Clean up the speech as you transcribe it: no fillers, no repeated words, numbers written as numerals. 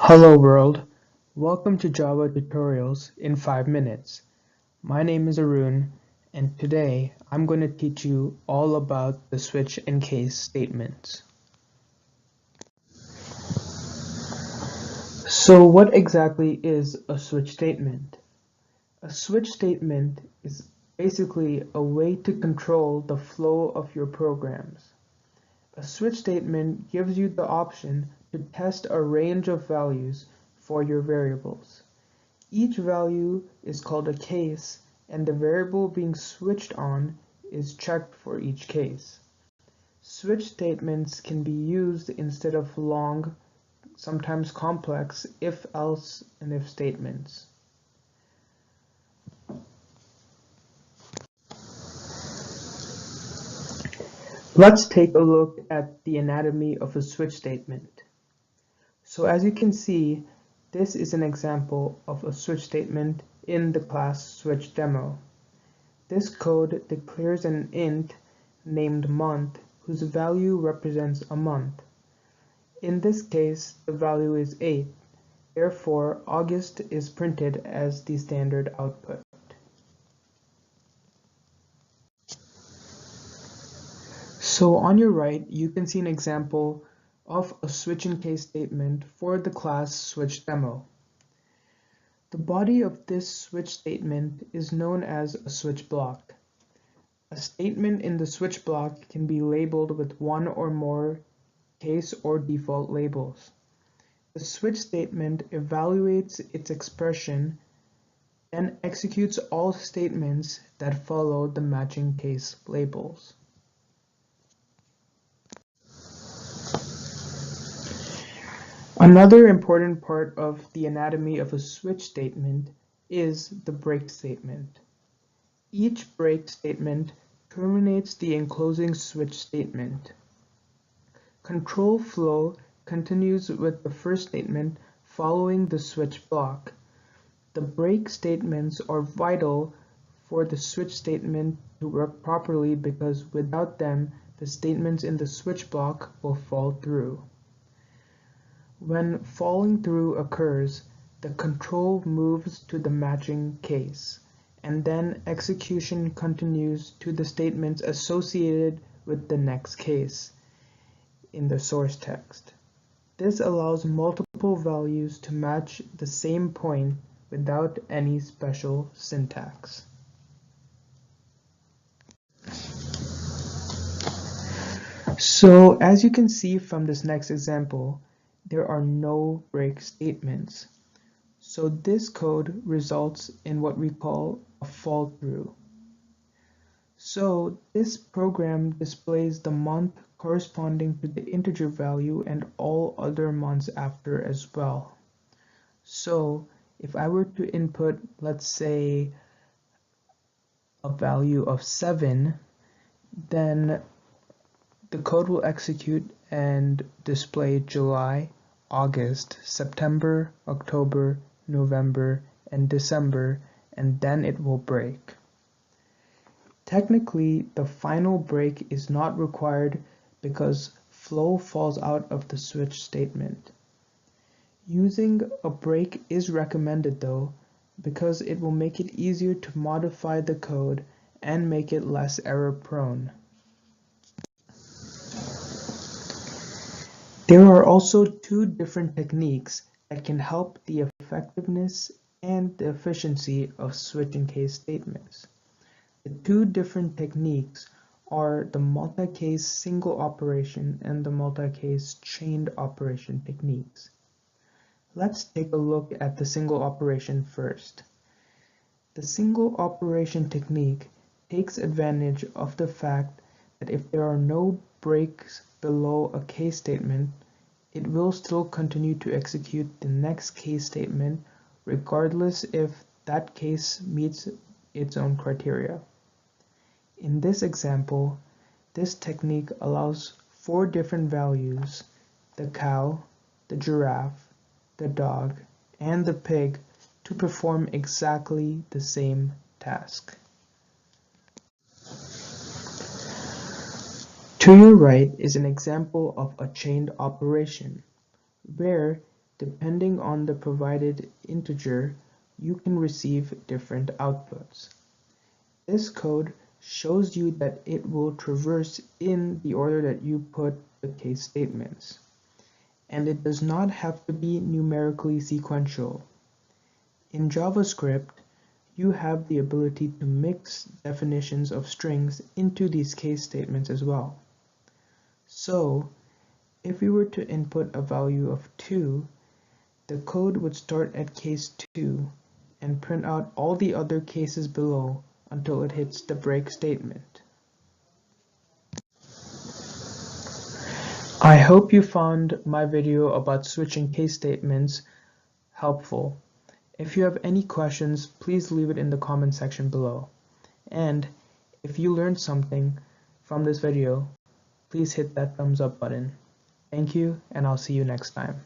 Hello world, welcome to Java tutorials in 5 minutes. My name is Arun and today I'm going to teach you all about the switch and case statements. So what exactly is a switch statement? A switch statement is basically a way to control the flow of your programs. A switch statement gives you the option to test a range of values for your variables. Each value is called a case, and the variable being switched on is checked for each case. Switch statements can be used instead of long, sometimes complex, if-else and if statements. Let's take a look at the anatomy of a switch statement. So as you can see, this is an example of a switch statement in the class switch demo. This code declares an int named month whose value represents a month. In this case, the value is 8. Therefore, August is printed as the standard output. So on your right, you can see an example of a switch and case statement for the class switch demo. The body of this switch statement is known as a switch block. A statement in the switch block can be labeled with one or more case or default labels. The switch statement evaluates its expression, then executes all statements that follow the matching case labels. Another important part of the anatomy of a switch statement is the break statement. Each break statement terminates the enclosing switch statement. Control flow continues with the first statement following the switch block. The break statements are vital for the switch statement to work properly because without them, the statements in the switch block will fall through. When falling through occurs, the control moves to the matching case, and then execution continues to the statements associated with the next case in the source text. This allows multiple values to match the same point without any special syntax. So as you can see from this next example, there are no break statements. So this code results in what we call a fall through. So this program displays the month corresponding to the integer value and all other months after as well. So if I were to input, let's say, a value of 7, then the code will execute and display July, August, September, October, November, and December, and then it will break. Technically, the final break is not required because flow falls out of the switch statement. Using a break is recommended though, because it will make it easier to modify the code and make it less error prone. There are also two different techniques that can help the effectiveness and the efficiency of switch and case statements. The two different techniques are the multi-case single operation and the multi-case chained operation techniques. Let's take a look at the single operation first. The single operation technique takes advantage of the fact that if there are no breaks below a case statement, it will still continue to execute the next case statement regardless if that case meets its own criteria. In this example, this technique allows 4 different values, the cow, the giraffe, the dog, and the pig, to perform exactly the same task. To your right is an example of a chained operation, where Depending on the provided integer, you can receive different outputs. This code shows you that it will traverse in the order that you put the case statements. And it does not have to be numerically sequential. In JavaScript, you have the ability to mix definitions of strings into these case statements as well. So, if we were to input a value of 2, the code would start at case 2 and print out all the other cases below until it hits the break statement. I hope you found my video about switching case statements helpful. If you have any questions, please leave it in the comment section below. And if you learned something from this video, please hit that thumbs up button. Thank you, and I'll see you next time.